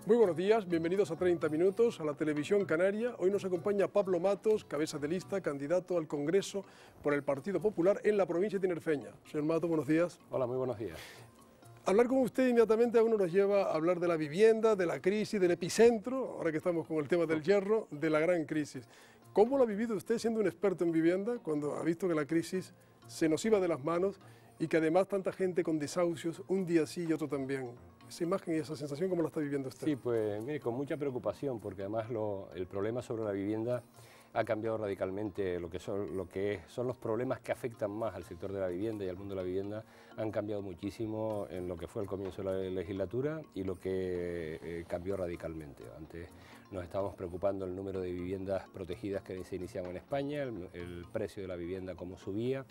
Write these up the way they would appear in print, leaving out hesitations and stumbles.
Muy buenos días, bienvenidos a 30 Minutos, a la televisión canaria. Hoy nos acompaña Pablo Matos, cabeza de lista, candidato al Congreso por el Partido Popular en la provincia de Tinerfeña. Señor Matos, buenos días. Hola, muy buenos días. Hablar con usted inmediatamente a uno nos lleva a hablar de la vivienda, de la crisis, del epicentro, ahora que estamos con el tema del hierro, de la gran crisis. ¿Cómo lo ha vivido usted siendo un experto en vivienda cuando ha visto que la crisis se nos iba de las manos y que además tanta gente con desahucios, un día sí y otro también? Esa imagen y esa sensación, ¿cómo la está viviendo usted? Sí, pues mire, con mucha preocupación, porque además el problema sobre la vivienda ha cambiado radicalmente. Lo que son los problemas que afectan más al sector de la vivienda y al mundo de la vivienda han cambiado muchísimo en lo que fue el comienzo de la legislatura y lo que cambió radicalmente. Antes nos estábamos preocupando del número de viviendas protegidas que se iniciaban en España, el precio de la vivienda cómo subía,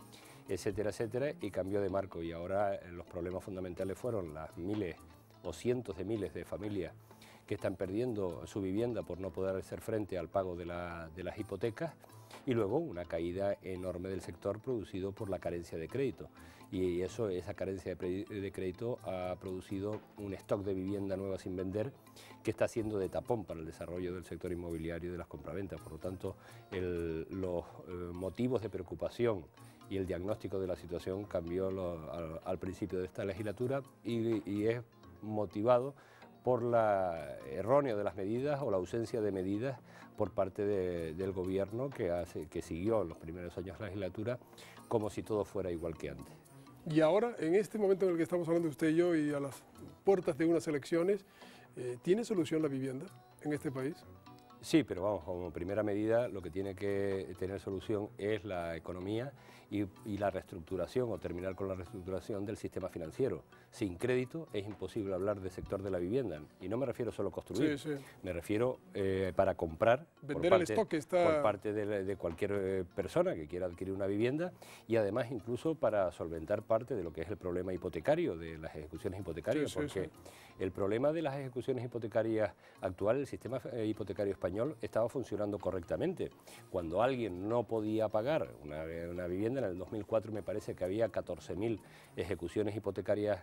etcétera, etcétera, y cambió de marco. Y ahora los problemas fundamentales fueron las miles o cientos de miles de familias que están perdiendo su vivienda por no poder hacer frente al pago de las hipotecas, y luego una caída enorme del sector producido por la carencia de crédito. Y esa carencia de crédito ha producido un stock de vivienda nueva sin vender que está siendo de tapón para el desarrollo del sector inmobiliario y de las compraventas. Por lo tanto, los motivos de preocupación y el diagnóstico de la situación cambió al principio de esta legislatura y es motivado por la errónea de las medidas o la ausencia de medidas por parte del gobierno que siguió en los primeros años de la legislatura como si todo fuera igual que antes. Y ahora, en este momento en el que estamos hablando usted y yo y a las puertas de unas elecciones, ¿tiene solución la vivienda en este país? Sí, pero vamos, como primera medida lo que tiene que tener solución es la economía y la reestructuración o terminar con la reestructuración del sistema financiero. Sin crédito es imposible hablar del sector de la vivienda, y no me refiero solo a construir, me refiero para comprar vender el stock que está por parte de cualquier persona que quiera adquirir una vivienda, y además incluso para solventar parte de lo que es el problema hipotecario, de las ejecuciones hipotecarias, porque el problema de las ejecuciones hipotecarias actual, el sistema hipotecario español estaba funcionando correctamente. Cuando alguien no podía pagar una vivienda, en el 2004 me parece que había 14.000 ejecuciones hipotecarias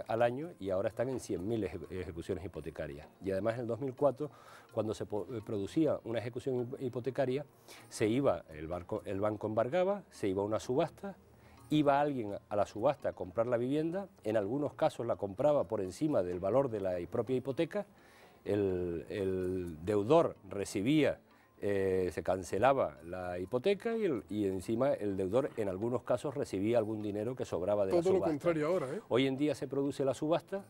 al año, y ahora están en 100.000 ejecuciones hipotecarias. Y además en el 2004, cuando se producía una ejecución hipotecaria, el banco embargaba, se iba a una subasta, iba alguien a la subasta a comprar la vivienda, en algunos casos la compraba por encima del valor de la propia hipoteca. El deudor recibía, se cancelaba la hipoteca y encima el deudor en algunos casos recibía algún dinero que sobraba de la subasta. Todo lo contrario ahora, ¿eh? Hoy en día se produce la subasta,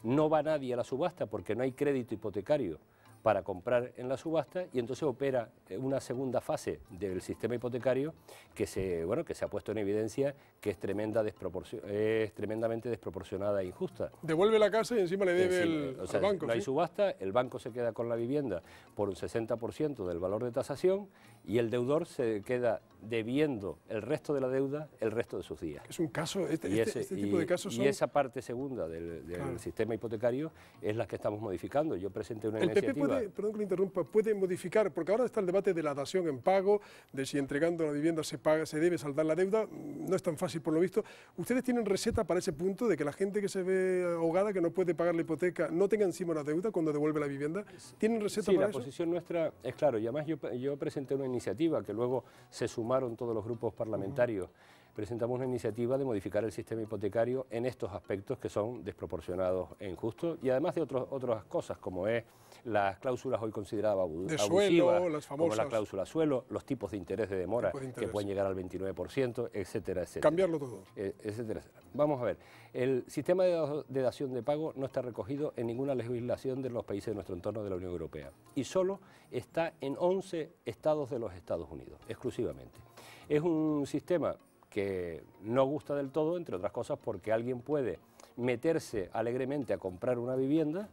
no va nadie a la subasta porque no hay crédito hipotecario para comprar en la subasta, y entonces opera una segunda fase del sistema hipotecario que se ha puesto en evidencia que es tremendamente desproporcionada e injusta. Devuelve la casa y encima le debe al banco. No hay subasta, el banco se queda con la vivienda por un 60% del valor de tasación, y el deudor se queda debiendo el resto de la deuda el resto de sus días. Es un caso, este tipo de casos son... Y esa parte segunda del sistema hipotecario es la que estamos modificando. Yo presenté una iniciativa... Perdón que le interrumpa, puede modificar, porque ahora está el debate de la dación en pago, de si entregando la vivienda se debe saldar la deuda. No es tan fácil por lo visto. ¿Ustedes tienen receta para ese punto de que la gente que se ve ahogada, que no puede pagar la hipoteca, no tenga encima la deuda cuando devuelve la vivienda? ¿Tienen receta para eso? Sí, la posición nuestra es claro, y además yo presenté una iniciativa que luego se sumaron todos los grupos parlamentarios. Presentamos una iniciativa de modificar el sistema hipotecario en estos aspectos que son desproporcionados e injustos, y además de otras cosas, como es las cláusulas hoy consideradas abusivas, suelo, las famosas, como la cláusula suelo, los tipos de interés de demora que pueden llegar al 29%, etcétera, etcétera. Cambiarlo todo. Etcétera, etcétera. Vamos a ver, el sistema de dación de pago no está recogido en ninguna legislación de los países de nuestro entorno de la Unión Europea, y solo está en 11 estados de los Estados Unidos, exclusivamente. Es un sistema que no gusta del todo, entre otras cosas porque alguien puede meterse alegremente a comprar una vivienda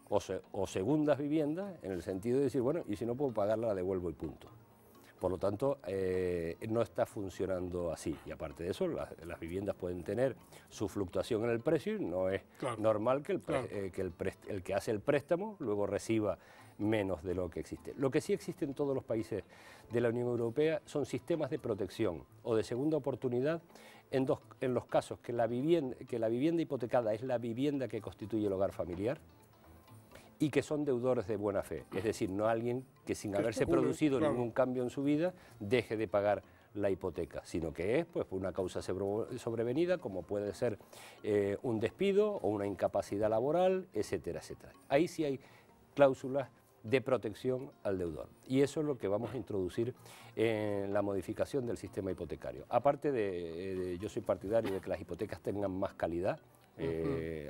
o segundas viviendas, en el sentido de decir, bueno, y si no puedo pagarla, la devuelvo y punto. Por lo tanto, no está funcionando así. Y aparte de eso, las viviendas pueden tener su fluctuación en el precio, y no es normal que el que hace el préstamo luego reciba menos de lo que existe. Lo que sí existe en todos los países de la Unión Europea son sistemas de protección o de segunda oportunidad en los casos que la vivienda hipotecada es la vivienda que constituye el hogar familiar, y que son deudores de buena fe, es decir, no alguien que sin haberse ocurre, producido claro, ningún cambio en su vida deje de pagar la hipoteca, sino que es pues una causa sobrevenida, como puede ser un despido o una incapacidad laboral, etcétera, etcétera. Ahí sí hay cláusulas de protección al deudor. Y eso es lo que vamos a introducir en la modificación del sistema hipotecario. Aparte yo soy partidario de que las hipotecas tengan más calidad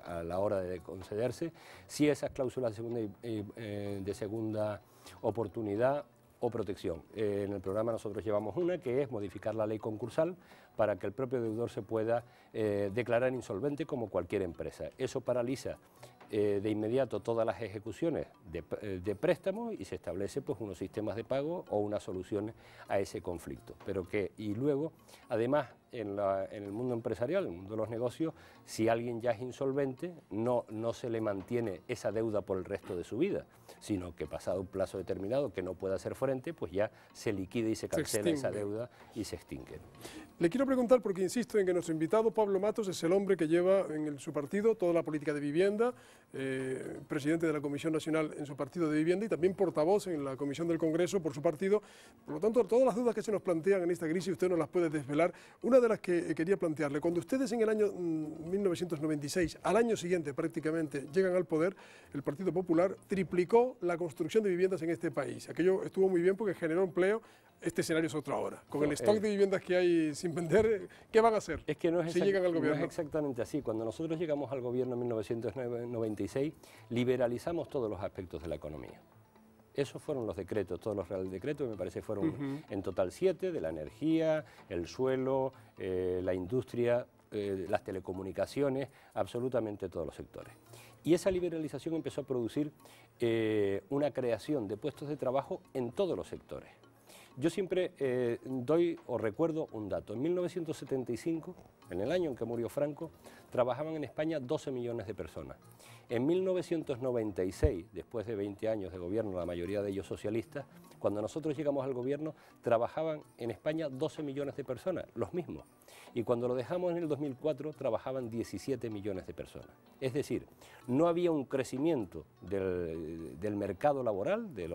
a la hora de concederse, si esas cláusulas de segunda oportunidad o protección. En el programa nosotros llevamos una que es modificar la ley concursal para que el propio deudor se pueda declarar insolvente como cualquier empresa. Eso paraliza de inmediato todas las ejecuciones de préstamos y se establece pues unos sistemas de pago o unas soluciones a ese conflicto. Y luego, además, en el mundo empresarial, en el mundo de los negocios, si alguien ya es insolvente, no se le mantiene esa deuda por el resto de su vida, sino que pasado un plazo determinado que no pueda hacer frente, pues ya se liquida y se cancela esa deuda y se extingue. Le quiero preguntar, porque insisto en que nuestro invitado, Pablo Matos, es el hombre que lleva en su partido toda la política de vivienda, presidente de la Comisión Nacional en su partido de vivienda y también portavoz en la Comisión del Congreso por su partido. Por lo tanto, todas las dudas que se nos plantean en esta crisis usted nos las puede desvelar. Una de las que quería plantearle, cuando ustedes en el año 1996, al año siguiente prácticamente, llegan al poder, el Partido Popular triplicó la construcción de viviendas en este país. Aquello estuvo muy bien porque generó empleo. Este escenario es otro ahora. Con el stock de viviendas que hay sin vender, ¿qué van a hacer es que no es si llegan al gobierno? No es exactamente así. Cuando nosotros llegamos al gobierno en 1996, liberalizamos todos los aspectos de la economía. Esos fueron los decretos, todos los reales decretos, me parece fueron en total 7, de la energía, el suelo, la industria, las telecomunicaciones, absolutamente todos los sectores. Y esa liberalización empezó a producir una creación de puestos de trabajo en todos los sectores. Yo siempre doy o recuerdo un dato. En 1975, en el año en que murió Franco, trabajaban en España 12 millones de personas. En 1996, después de 20 años de gobierno, la mayoría de ellos socialistas, cuando nosotros llegamos al gobierno, trabajaban en España 12 millones de personas, los mismos. Y cuando lo dejamos en el 2004, trabajaban 17 millones de personas. Es decir, no había un crecimiento del mercado laboral, de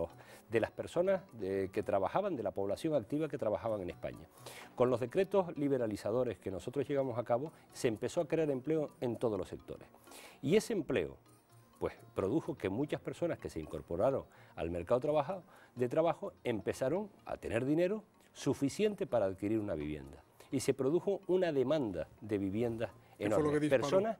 las personas que trabajaban, de la población activa que trabajaban en España. Con los decretos liberalizadores que nosotros llevamos a cabo, se empezó a crear empleo en todos los sectores. Y ese empleo pues produjo que muchas personas que se incorporaron al mercado de trabajo empezaron a tener dinero suficiente para adquirir una vivienda. Y se produjo una demanda de viviendas enorme. Personas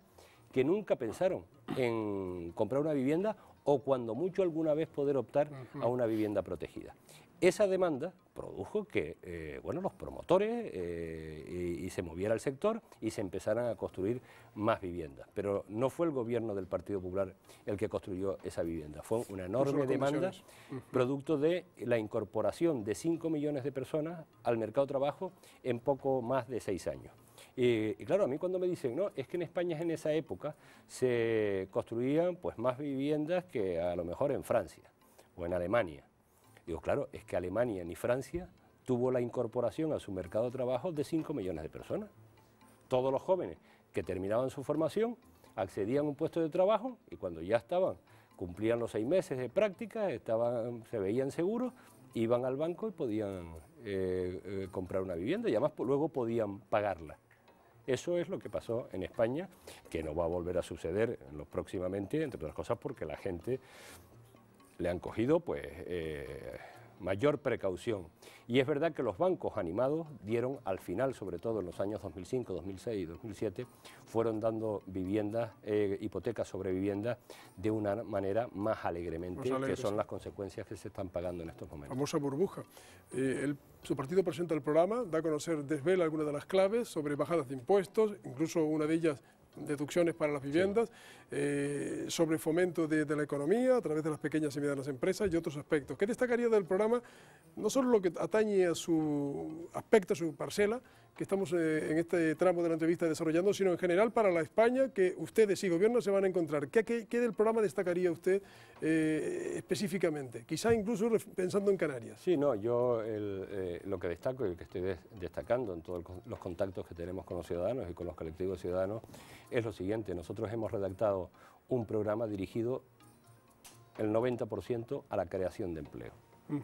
que nunca pensaron en comprar una vivienda o cuando mucho alguna vez poder optar a una vivienda protegida. Esa demanda produjo que los promotores y se moviera el sector y se empezaran a construir más viviendas. Pero no fue el gobierno del Partido Popular el que construyó esa vivienda, fue una enorme demanda producto de la incorporación de 5 millones de personas al mercado de trabajo en poco más de 6 años. Y claro, a mí cuando me dicen, no, es que en España en esa época se construían pues más viviendas que a lo mejor en Francia o en Alemania. Digo, claro, es que Alemania ni Francia tuvo la incorporación a su mercado de trabajo de 5 millones de personas. Todos los jóvenes que terminaban su formación accedían a un puesto de trabajo y cuando ya cumplían los 6 meses de práctica, se veían seguros, iban al banco y podían comprar una vivienda y además luego podían pagarla. Eso es lo que pasó en España, que no va a volver a suceder próximamente, entre otras cosas porque la gente le han cogido pues mayor precaución. Y es verdad que los bancos animados dieron al final, sobre todo en los años 2005, 2006 y 2007, fueron dando viviendas, hipotecas sobre viviendas de una manera más alegremente, que son las consecuencias que se están pagando en estos momentos. Famosa burbuja. Su partido presenta el programa, da a conocer, desvela algunas de las claves sobre bajadas de impuestos, incluso una de ellas deducciones para las viviendas, sobre fomento de la economía a través de las pequeñas y medianas empresas y otros aspectos. ¿Qué destacaría del programa? No solo lo que atañe a su aspecto, a su parcela, que estamos en este tramo de la entrevista desarrollando, sino en general para la España que ustedes y gobierno se van a encontrar. ¿Qué del programa destacaría usted específicamente? Quizá incluso pensando en Canarias. Sí, no, yo lo que destaco y que estoy destacando en todos los contactos que tenemos con los ciudadanos y con los colectivos ciudadanos es lo siguiente. Nosotros hemos redactado un programa dirigido el 90% a la creación de empleo.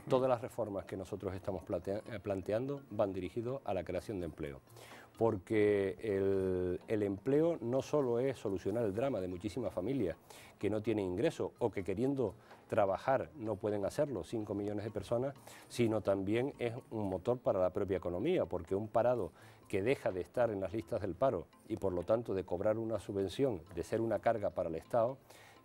Todas las reformas que nosotros estamos planteando van dirigidos a la creación de empleo, porque el empleo no solo es solucionar el drama de muchísimas familias que no tienen ingresos o que queriendo trabajar no pueden hacerlo, 5 millones de personas, sino también es un motor para la propia economía, porque un parado que deja de estar en las listas del paro y por lo tanto de cobrar una subvención, de ser una carga para el Estado,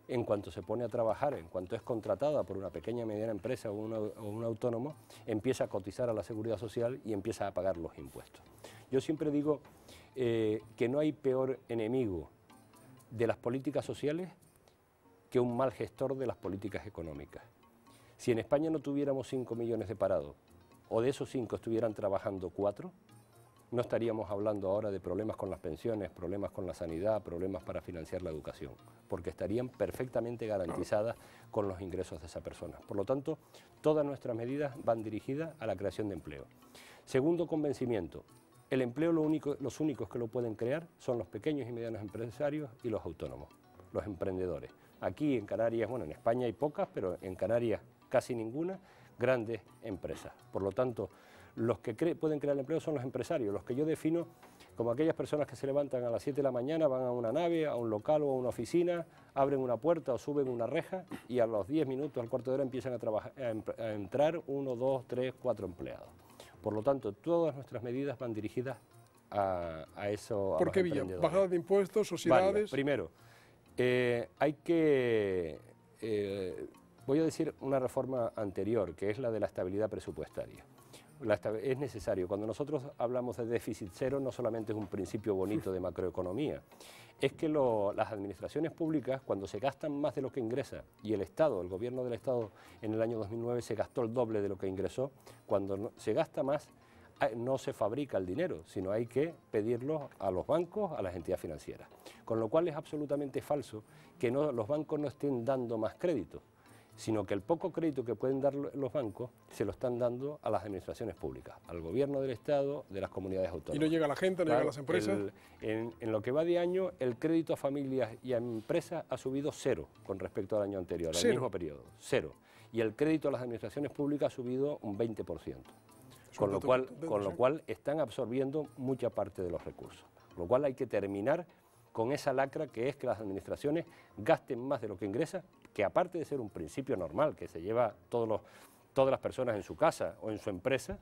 en cuanto se pone a trabajar, en cuanto es contratada por una pequeña y mediana empresa o un autónomo, empieza a cotizar a la Seguridad Social y empieza a pagar los impuestos. Yo siempre digo que no hay peor enemigo de las políticas sociales que un mal gestor de las políticas económicas. Si en España no tuviéramos 5 millones de parados, o de esos 5 estuvieran trabajando 4, no estaríamos hablando ahora de problemas con las pensiones, problemas con la sanidad, problemas para financiar la educación, porque estarían perfectamente garantizadas con los ingresos de esa persona. Por lo tanto, todas nuestras medidas van dirigidas a la creación de empleo. Segundo convencimiento, el empleo los únicos que lo pueden crear son los pequeños y medianos empresarios y los autónomos, los emprendedores. Aquí en Canarias, bueno, en España hay pocas, pero en Canarias casi ninguna, grandes empresas. Por lo tanto, los que pueden crear empleo son los empresarios, los que yo defino como aquellas personas que se levantan a las 7 de la mañana, van a una nave, a un local o a una oficina, abren una puerta o suben una reja y a los 10 minutos, al cuarto de hora, empiezan a trabajar, a entrar 1, 2, 3, 4 empleados. Por lo tanto, todas nuestras medidas van dirigidas a eso. ¿Por qué vía? ¿Bajada de impuestos, sociedades? Varias. Primero, hay que... voy a decir una reforma anterior, que es la de la estabilidad presupuestaria. Es necesario. Cuando nosotros hablamos de déficit cero, no solamente es un principio bonito de macroeconomía, es que las administraciones públicas, cuando se gastan más de lo que ingresa, y el Estado, el gobierno del Estado en el año 2009 se gastó el doble de lo que ingresó, cuando se gasta más, no se fabrica el dinero, sino hay que pedirlo a los bancos, a las entidades financieras. Con lo cual es absolutamente falso que los bancos no estén dando más crédito, sino que el poco crédito que pueden dar los bancos se lo están dando a las administraciones públicas, al gobierno del Estado, de las comunidades autónomas. ¿Y no llega a la gente, no llega a las empresas? En lo que va de año, el crédito a familias y a empresas ha subido 0 con respecto al año anterior, al mismo periodo, 0. Y el crédito a las administraciones públicas ha subido un 20%. Con lo cual están absorbiendo mucha parte de los recursos. Con lo cual hay que terminar con esa lacra que es que las administraciones gasten más de lo que ingresan, que aparte de ser un principio normal que se lleva todas las personas en su casa o en su empresa,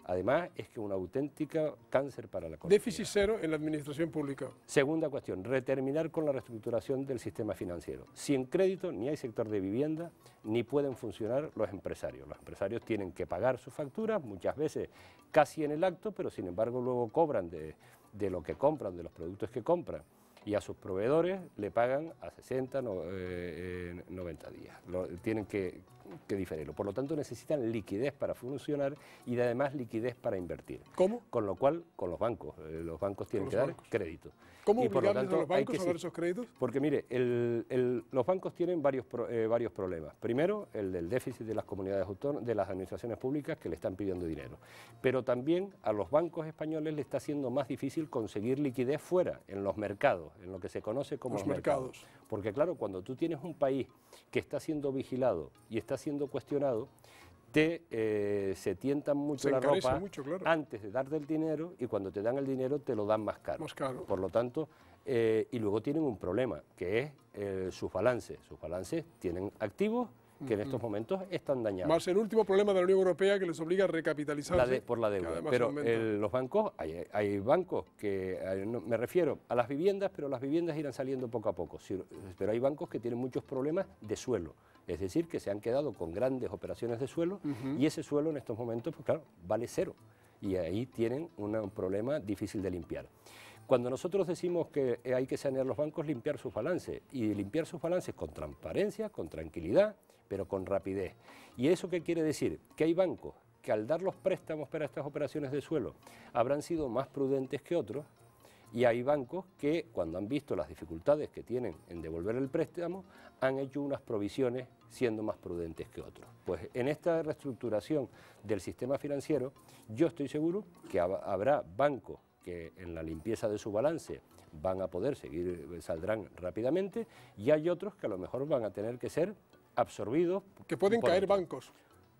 además es que un auténtico cáncer para la economía. Déficit cero en la administración pública. Segunda cuestión, terminar con la reestructuración del sistema financiero. Sin crédito ni hay sector de vivienda, ni pueden funcionar los empresarios. Los empresarios tienen que pagar sus facturas, muchas veces casi en el acto, pero sin embargo luego cobran de lo que compran, de los productos que compran. Y a sus proveedores le pagan a 60, 90 días. Tienen que diferirlo. Por lo tanto, necesitan liquidez para funcionar y además liquidez para invertir. ¿Cómo? Con lo cual, con los bancos tienen que dar crédito. ¿Cómo obligarles a los bancos a dar esos créditos? Porque mire, los bancos tienen varios problemas. Primero, el del déficit de las comunidades autónomas, de las administraciones públicas que le están pidiendo dinero. Pero también a los bancos españoles le está siendo más difícil conseguir liquidez fuera, en los mercados, en lo que se conoce como los mercados. Porque claro, cuando tú tienes un país que está siendo vigilado y está siendo cuestionado, se tientan mucho la ropa claro, antes de darte el dinero y cuando te dan el dinero te lo dan más caro. Por lo tanto, y luego tienen un problema, que es sus balances. Sus balances tienen activos que en estos momentos están dañados. Más el último problema de la Unión Europea que les obliga a recapitalizarse. Por la deuda. Pero los bancos, hay bancos que, me refiero a las viviendas, pero las viviendas irán saliendo poco a poco. Pero hay bancos que tienen muchos problemas de suelo. Es decir, que se han quedado con grandes operaciones de suelo y ese suelo en estos momentos, pues claro, vale 0. Y ahí tienen un problema difícil de limpiar. Cuando nosotros decimos que hay que sanear los bancos, limpiar sus balances. Y limpiar sus balances con transparencia, con tranquilidad, pero con rapidez. ¿Y eso qué quiere decir? Que hay bancos que al dar los préstamos para estas operaciones de suelo habrán sido más prudentes que otros, y hay bancos que, cuando han visto las dificultades que tienen en devolver el préstamo, han hecho unas provisiones siendo más prudentes que otros. Pues en esta reestructuración del sistema financiero, yo estoy seguro que habrá bancos que en la limpieza de su balance van a poder saldrán rápidamente, y hay otros que a lo mejor van a tener que ser absorbidos. Que pueden caer bancos.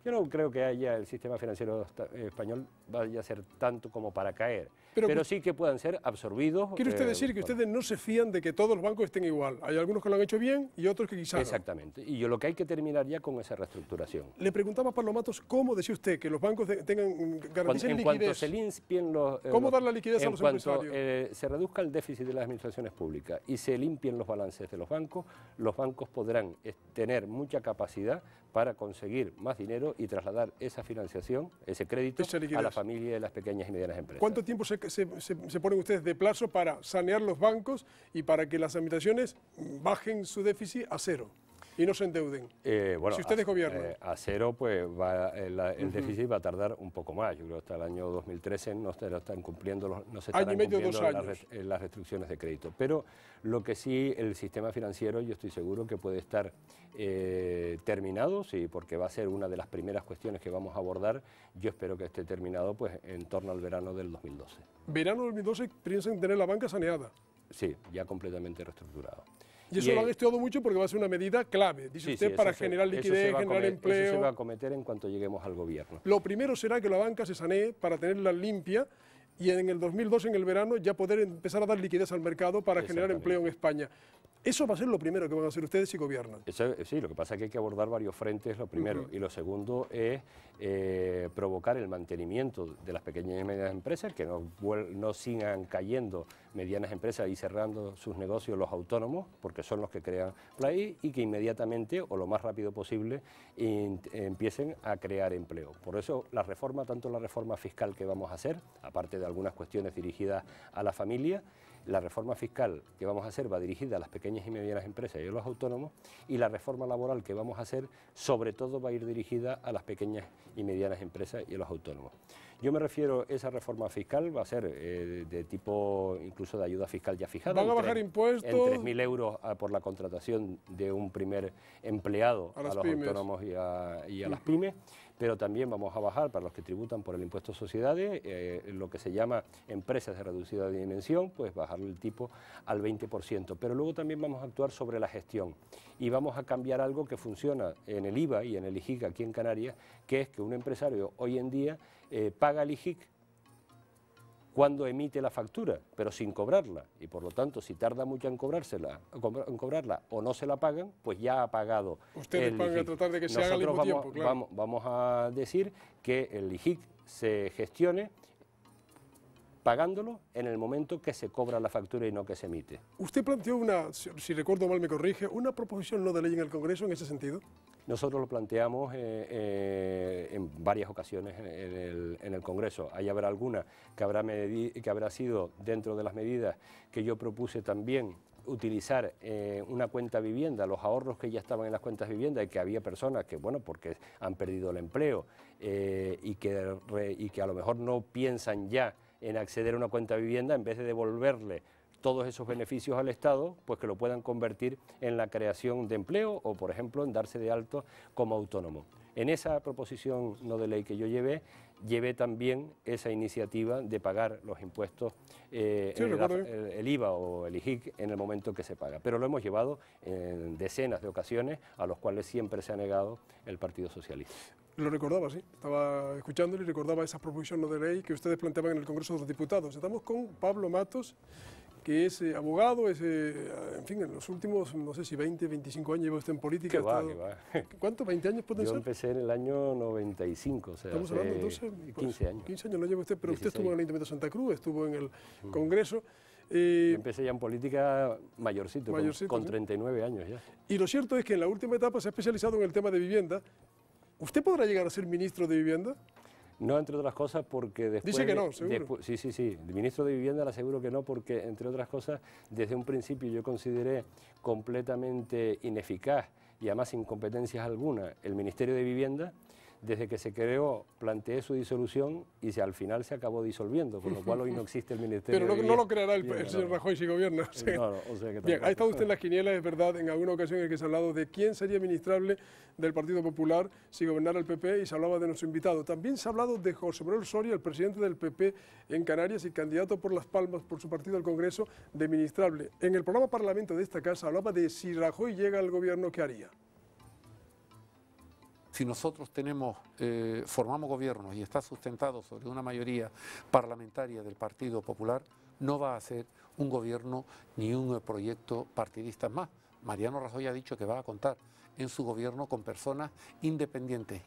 Yo no creo que haya el sistema financiero español vaya a ser tanto como para caer, pero sí que puedan ser absorbidos. ¿Quiere usted decir que ustedes no se fían de que todos los bancos estén igual? Hay algunos que lo han hecho bien y otros que quizás no. Exactamente, y yo lo que hay que terminar ya con esa reestructuración. Le preguntaba a Pablo Matos, ¿cómo decía usted que los bancos garanticen liquidez? En cuanto se limpien los... ¿Cómo dar la liquidez a los empresarios? En cuanto se reduzca el déficit de las administraciones públicas y se limpien los balances de los bancos podrán tener mucha capacidad para conseguir más dinero y trasladar esa financiación, ese crédito, a la familia de las pequeñas y medianas empresas. ¿Cuánto tiempo se ponen ustedes de plazo para sanear los bancos y para que las administraciones bajen su déficit a cero y no se endeuden? Bueno, si ustedes gobiernan. A cero, pues el déficit va a tardar un poco más. Yo creo que hasta el año 2013 no se estarán cumpliendo las restricciones de crédito. Pero lo que sí, el sistema financiero, yo estoy seguro que puede estar terminado, sí, porque va a ser una de las primeras cuestiones que vamos a abordar. Yo espero que esté terminado pues en torno al verano del 2012. ¿Verano del 2012 piensan tener la banca saneada? Sí, ya completamente reestructurado. Y eso lo han estudiado mucho porque va a ser una medida clave, dice usted, para generar liquidez, generar empleo. Eso se va a cometer en cuanto lleguemos al gobierno. Lo primero será que la banca se sanee para tenerla limpia y en el 2012, en el verano, ya poder empezar a dar liquidez al mercado para generar empleo en España. Eso va a ser lo primero que van a hacer ustedes si gobiernan. Sí, lo que pasa es que hay que abordar varios frentes, lo primero. Y lo segundo es provocar el mantenimiento de las pequeñas y medianas empresas, que no sigan cayendo medianas empresas y cerrando sus negocios los autónomos, porque son los que crean país, y que inmediatamente o lo más rápido posible empiecen a crear empleo. Por eso la reforma, tanto la reforma fiscal que vamos a hacer, aparte de algunas cuestiones dirigidas a la familia, la reforma fiscal que vamos a hacer va dirigida a las pequeñas y medianas empresas y a los autónomos, y la reforma laboral que vamos a hacer sobre todo va a ir dirigida a las pequeñas y medianas empresas y a los autónomos. Yo me refiero, esa reforma fiscal va a ser de tipo incluso de ayuda fiscal ya fijada. ¿Van a bajar impuestos? En 3.000 euros por la contratación de un primer empleado a los autónomos y a las pymes, pero también vamos a bajar para los que tributan por el impuesto a sociedades, lo que se llama empresas de reducida dimensión, pues bajarle el tipo al 20%. Pero luego también vamos a actuar sobre la gestión y vamos a cambiar algo que funciona en el IVA y en el IJIC aquí en Canarias, que es que un empresario hoy en día paga el IJIC cuando emite la factura, pero sin cobrarla, y por lo tanto, si tarda mucho en cobrarla o no se la pagan, pues ya ha pagado. Ustedes van a tratar de que se haga al mismo tiempo, claro. Vamos a decir que el IJIC se gestione pagándolo en el momento que se cobra la factura y no que se emite. Usted planteó si recuerdo mal me corrige, una proposición no de ley en el Congreso en ese sentido. Nosotros lo planteamos en varias ocasiones en el Congreso. Ahí habrá alguna que habrá sido dentro de las medidas que yo propuse también utilizar una cuenta vivienda, los ahorros que ya estaban en las cuentas vivienda y que había personas que, bueno, porque han perdido el empleo y que a lo mejor no piensan ya en acceder a una cuenta vivienda, en vez de devolverle todos esos beneficios al Estado, pues que lo puedan convertir en la creación de empleo o, por ejemplo, en darse de alto como autónomo. En esa proposición no de ley que yo llevé también esa iniciativa de pagar los impuestos, el IVA o el IJIC en el momento que se paga. Pero lo hemos llevado en decenas de ocasiones a los cuales siempre se ha negado el Partido Socialista. Lo recordaba, sí. Estaba escuchándole y recordaba esa proposición no de ley que ustedes planteaban en el Congreso de los Diputados. Estamos con Pablo Matos, que es abogado, en fin, en los últimos, no sé si 20, 25 años lleva usted en política. ¿Qué va? ¿Cuánto? ¿20 años pueden ser? Yo empecé en el año 95, o sea, estamos hablando entonces, 15 años. 15 años lo lleva usted, pero 16. Usted estuvo en el Ayuntamiento de Santa Cruz, estuvo en el Congreso. Yo empecé ya en política mayorcito con 39 años ya. Y lo cierto es que en la última etapa se ha especializado en el tema de vivienda. ¿Usted podrá llegar a ser ministro de Vivienda? No, entre otras cosas, porque después... Dice que no, seguro. Sí. El ministro de Vivienda le aseguro que no, porque, entre otras cosas, desde un principio yo consideré completamente ineficaz y además sin competencias alguna el Ministerio de Vivienda. Desde que se creó, planteé su disolución y al final se acabó disolviendo, con lo cual hoy no existe el Ministerio de Vivienda. Pero no lo creará el señor Rajoy si gobierna. O sea, bien, ha estado usted en las quinielas, es verdad, en alguna ocasión en que se ha hablado de quién sería ministrable del Partido Popular si gobernara el PP y se hablaba de nuestro invitado. También se ha hablado de José Manuel Soria, el presidente del PP en Canarias y candidato por Las Palmas por su partido al Congreso de ministrable. En el programa Parlamento de esta casa hablaba de si Rajoy llega al gobierno, ¿qué haría? Si nosotros formamos gobiernos y está sustentado sobre una mayoría parlamentaria del Partido Popular, no va a ser un gobierno ni un proyecto partidista más. Mariano Rajoy ha dicho que va a contar en su gobierno con personas independientes.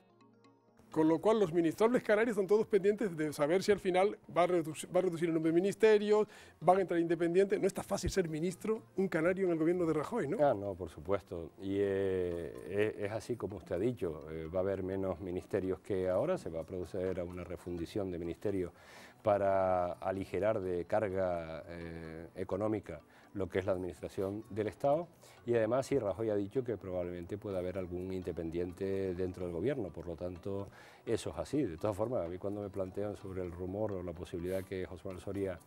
Con lo cual los ministrables canarios están todos pendientes de saber si al final va a reducir el número de ministerios, van a entrar independientes. No está fácil ser ministro, un canario en el gobierno de Rajoy, ¿no? Ah, no, por supuesto. Y es así como usted ha dicho, va a haber menos ministerios que ahora, se va a proceder a una refundición de ministerios para aligerar de carga económica lo que es la administración del Estado, y además sí, Rajoy ha dicho que probablemente pueda haber algún independiente dentro del gobierno, por lo tanto eso es así. De todas formas, a mí cuando me plantean sobre el rumor o la posibilidad que José Manuel Soria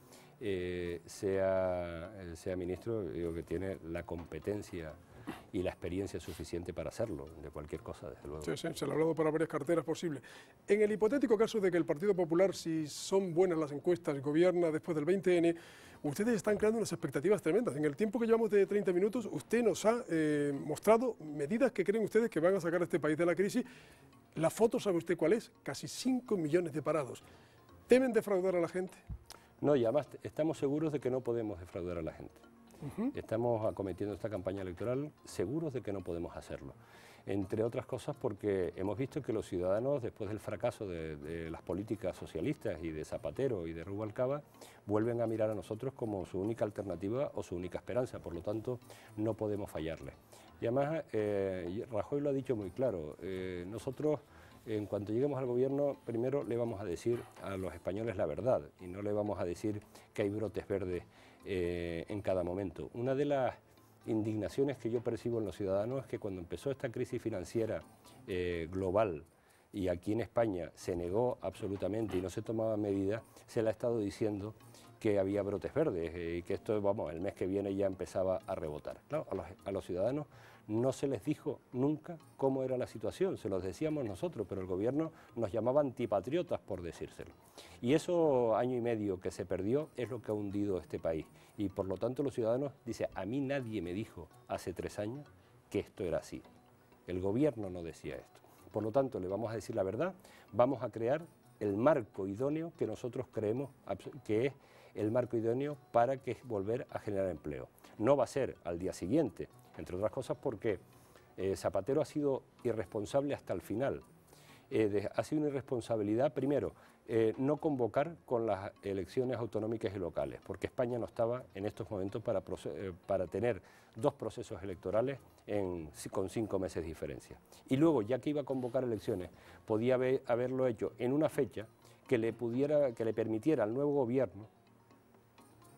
sea ministro, digo que tiene la competencia y la experiencia suficiente para hacerlo, de cualquier cosa, desde luego. Sí, sí, se le ha hablado para varias carteras posibles. En el hipotético caso de que el Partido Popular, si son buenas las encuestas, gobierna después del 20N, ustedes están creando unas expectativas tremendas. En el tiempo que llevamos de 30 minutos, usted nos ha mostrado medidas que creen ustedes que van a sacar a este país de la crisis. La foto, ¿sabe usted cuál es? Casi 5 millones de parados. ¿Temen defraudar a la gente? No, y además estamos seguros de que no podemos defraudar a la gente. Estamos acometiendo esta campaña electoral seguros de que no podemos hacerlo. Entre otras cosas porque hemos visto que los ciudadanos, después del fracaso de las políticas socialistas y de Zapatero y de Rubalcaba, vuelven a mirar a nosotros como su única alternativa o su única esperanza. Por lo tanto, no podemos fallarle. Y además, Rajoy lo ha dicho muy claro, nosotros, en cuanto lleguemos al gobierno, primero le vamos a decir a los españoles la verdad y no le vamos a decir que hay brotes verdes en cada momento. Una de las indignaciones que yo percibo en los ciudadanos es que cuando empezó esta crisis financiera global y aquí en España se negó absolutamente y no se tomaban medidas, se le ha estado diciendo que había brotes verdes y que esto, vamos, el mes que viene ya empezaba a rebotar. Claro, a los ciudadanos no se les dijo nunca cómo era la situación, se los decíamos nosotros, pero el gobierno nos llamaba antipatriotas por decírselo. Y eso año y medio que se perdió es lo que ha hundido este país. Y por lo tanto los ciudadanos dicen, a mí nadie me dijo hace 3 años que esto era así. El gobierno no decía esto. Por lo tanto, le vamos a decir la verdad, vamos a crear el marco idóneo que nosotros creemos que es el marco idóneo para que volver a generar empleo. No va a ser al día siguiente, entre otras cosas porque Zapatero ha sido irresponsable hasta el final. Ha sido una irresponsabilidad, primero, no convocar con las elecciones autonómicas y locales, porque España no estaba en estos momentos para tener 2 procesos electorales con 5 meses de diferencia. Y luego, ya que iba a convocar elecciones, podía haberlo hecho en una fecha que le permitiera al nuevo gobierno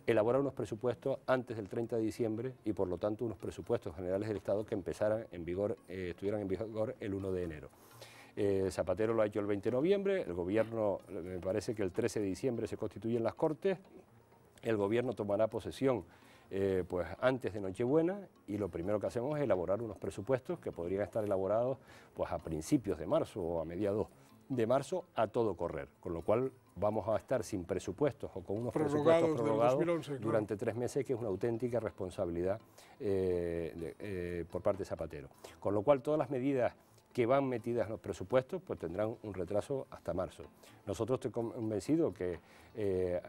elaborar unos presupuestos antes del 30 de diciembre y por lo tanto unos presupuestos generales del Estado que estuvieran en vigor el 1 de enero. Zapatero lo ha hecho el 20 de noviembre, el gobierno, me parece que el 13 de diciembre se constituyen las Cortes, el gobierno tomará posesión pues antes de Nochebuena y lo primero que hacemos es elaborar unos presupuestos que podrían estar elaborados pues a principios de marzo o a mediados de marzo a todo correr, con lo cual vamos a estar sin presupuestos o con unos presupuestos prorrogados 2011, durante 3 meses, que es una auténtica responsabilidad por parte de Zapatero. Con lo cual todas las medidas que van metidas en los presupuestos pues tendrán un retraso hasta marzo. Nosotros estoy convencido que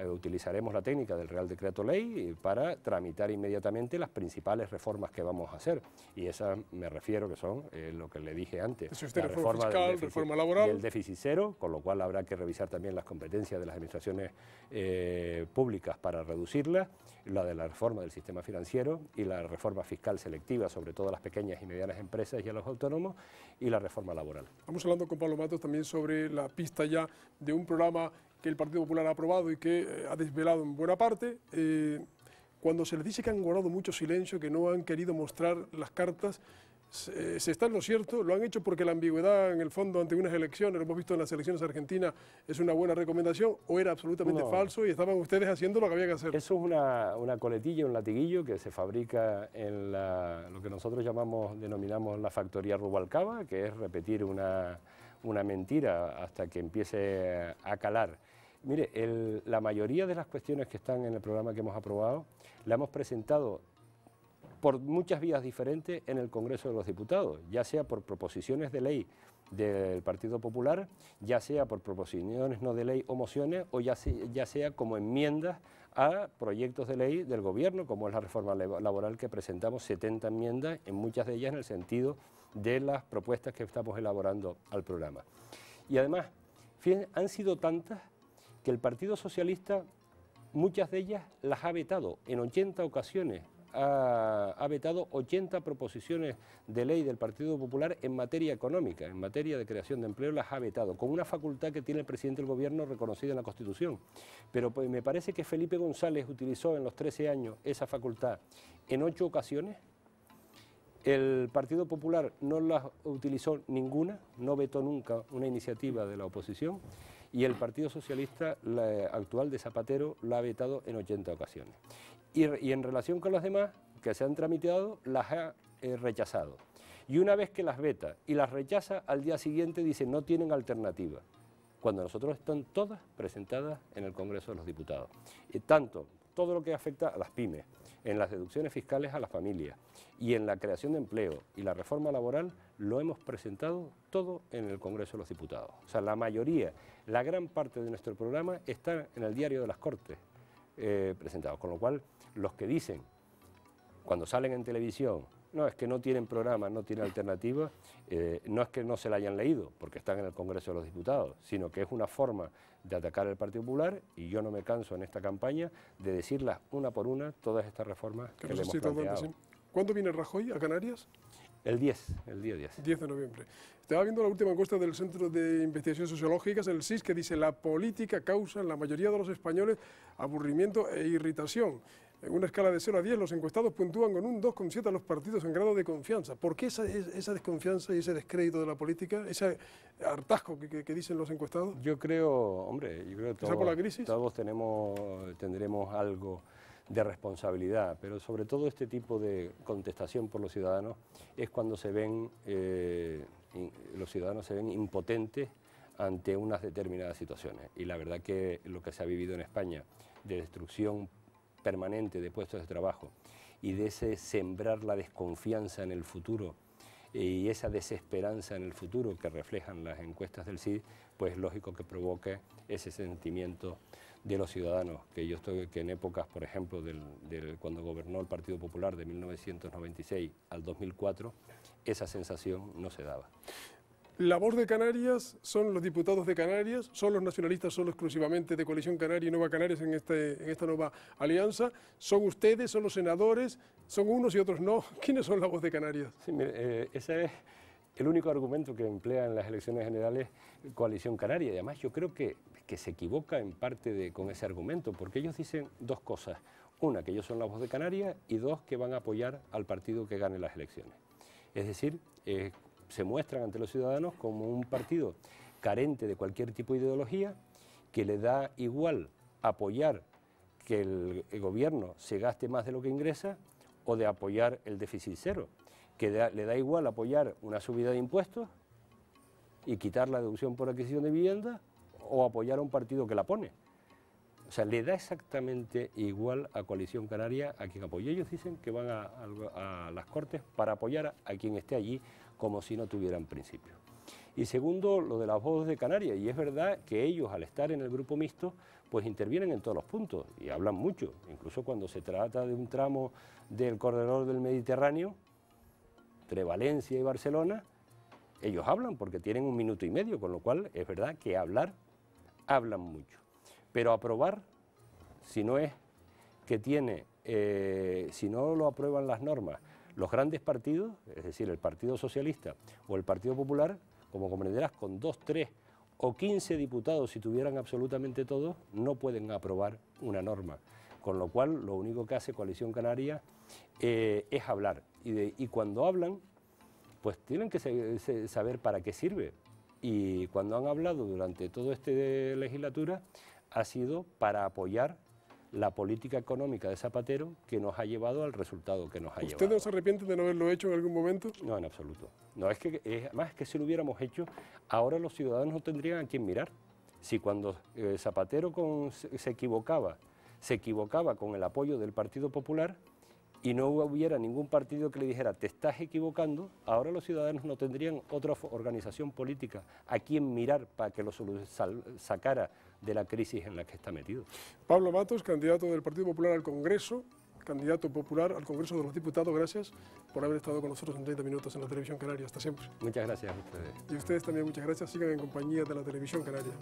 utilizaremos la técnica del Real Decreto Ley para tramitar inmediatamente las principales reformas que vamos a hacer. Y esas me refiero que son lo que le dije antes. La reforma fiscal, reforma laboral. Y el déficit cero, con lo cual habrá que revisar también las competencias de las administraciones públicas para reducirlas, la de la reforma del sistema financiero y la reforma fiscal selectiva, sobre todo a las pequeñas y medianas empresas y a los autónomos, y la reforma laboral. Estamos hablando con Pablo Matos también sobre la pista ya de un programa que el Partido Popular ha aprobado y que ha desvelado en buena parte. Cuando se les dice que han guardado mucho silencio, que no han querido mostrar las cartas, se está en lo cierto, lo han hecho porque la ambigüedad en el fondo ante unas elecciones, lo hemos visto en las elecciones argentinas, es una buena recomendación, o era absolutamente falso y estaban ustedes haciendo lo que había que hacer. Eso es una coletilla, un latiguillo que se fabrica en lo que nosotros denominamos la factoría Rubalcaba, que es repetir una mentira hasta que empiece a calar. Mire, la mayoría de las cuestiones que están en el programa que hemos aprobado la hemos presentado por muchas vías diferentes en el Congreso de los Diputados, ya sea por proposiciones de ley del Partido Popular, ya sea por proposiciones no de ley o mociones, o ya sea como enmiendas a proyectos de ley del Gobierno, como es la reforma laboral, que presentamos 70 enmiendas, en muchas de ellas en el sentido de las propuestas que estamos elaborando al programa. Y además, fíjense, han sido tantas que el Partido Socialista, muchas de ellas las ha vetado en 80 ocasiones. Ha vetado 80 proposiciones de ley del Partido Popular en materia económica, en materia de creación de empleo, las ha vetado, con una facultad que tiene el presidente del Gobierno reconocida en la Constitución. Pero pues, me parece que Felipe González utilizó en los 13 años esa facultad en 8 ocasiones. El Partido Popular no la utilizó ninguna, no vetó nunca una iniciativa de la oposición, y el Partido Socialista actual de Zapatero la ha vetado en 80 ocasiones. Y en relación con las demás que se han tramitado, las ha rechazado. Y una vez que las veta y las rechaza, al día siguiente dice no tienen alternativa, cuando nosotros están todas presentadas en el Congreso de los Diputados. Y tanto todo lo que afecta a las pymes, en las deducciones fiscales a las familias y en la creación de empleo y la reforma laboral, lo hemos presentado todo en el Congreso de los Diputados. O sea, la mayoría, la gran parte de nuestro programa está en el Diario de las Cortes presentado, con lo cual los que dicen, cuando salen en televisión, no, es que no tienen programa, no tienen alternativa, no es que no se la hayan leído, porque están en el Congreso de los Diputados, sino que es una forma de atacar al Partido Popular, y yo no me canso en esta campaña de decirlas una por una, todas estas reformas que le hemos planteado. ¿Cuándo viene Rajoy a Canarias? El día 10. 10 de noviembre. Estaba viendo la última encuesta del Centro de Investigaciones Sociológicas, el CSIS, que dice la política causa en la mayoría de los españoles aburrimiento e irritación. En una escala de 0 a 10, los encuestados puntúan con un 2,7 a los partidos en grado de confianza. ¿Por qué esa desconfianza y ese descrédito de la política, ese hartazgo que dicen los encuestados? Yo creo, hombre, que todos tendremos algo de responsabilidad, pero sobre todo este tipo de contestación por los ciudadanos es cuando los ciudadanos se ven impotentes ante unas determinadas situaciones. Y la verdad que lo que se ha vivido en España de destrucción permanente de puestos de trabajo y de ese sembrar la desconfianza en el futuro y esa desesperanza en el futuro que reflejan las encuestas del CID, pues es lógico que provoque ese sentimiento de los ciudadanos, que en épocas, por ejemplo, cuando gobernó el Partido Popular de 1996 al 2004, esa sensación no se daba. La voz de Canarias son los diputados de Canarias, son los nacionalistas solo exclusivamente de Coalición Canaria y Nueva Canarias en esta nueva alianza, son ustedes, son los senadores, son unos y otros no. ¿Quiénes son la voz de Canarias? Sí, mire, ese es el único argumento que emplea en las elecciones generales Coalición Canaria, y además yo creo que se equivoca en parte con ese argumento, porque ellos dicen dos cosas: una, que ellos son la voz de Canarias, y dos, que van a apoyar al partido que gane las elecciones. Es decir, se muestran ante los ciudadanos como un partido carente de cualquier tipo de ideología, que le da igual apoyar que el gobierno se gaste más de lo que ingresa o de apoyar el déficit cero, que le da igual apoyar una subida de impuestos y quitar la deducción por adquisición de vivienda o apoyar a un partido que la pone. O sea, le da exactamente igual a Coalición Canaria a quien apoye. Ellos dicen que van a las Cortes para apoyar a quien esté allí, como si no tuvieran principio. Y segundo, lo de la voz de Canarias, y es verdad que ellos, al estar en el grupo mixto, pues intervienen en todos los puntos y hablan mucho, incluso cuando se trata de un tramo del corredor del Mediterráneo, entre Valencia y Barcelona, ellos hablan porque tienen 1 minuto y medio, con lo cual es verdad que hablan mucho. Pero aprobar, si no es que si no lo aprueban las normas los grandes partidos, es decir, el Partido Socialista o el Partido Popular, como comprenderás, con 2, 3 o 15 diputados, si tuvieran absolutamente todos, no pueden aprobar una norma. Con lo cual, lo único que hace Coalición Canaria es hablar. Y cuando hablan, pues tienen que saber para qué sirve. Y cuando han hablado durante toda esta legislatura, ha sido para apoyar la política económica de Zapatero, que nos ha llevado al resultado que nos ha llevado. ¿Usted no se arrepiente de no haberlo hecho en algún momento? No, en absoluto. No, además que si lo hubiéramos hecho, ahora los ciudadanos no tendrían a quién mirar. Si cuando Zapatero se equivocaba con el apoyo del Partido Popular, y no hubiera ningún partido que le dijera te estás equivocando, ahora los ciudadanos no tendrían otra organización política a quien mirar para que lo sacara de la crisis en la que está metido. Pablo Matos, candidato del Partido Popular al Congreso, candidato popular al Congreso de los Diputados, gracias por haber estado con nosotros en 30 minutos en la Televisión Canaria. Hasta siempre. Muchas gracias a ustedes. Y ustedes también muchas gracias. Sigan en compañía de la Televisión Canaria.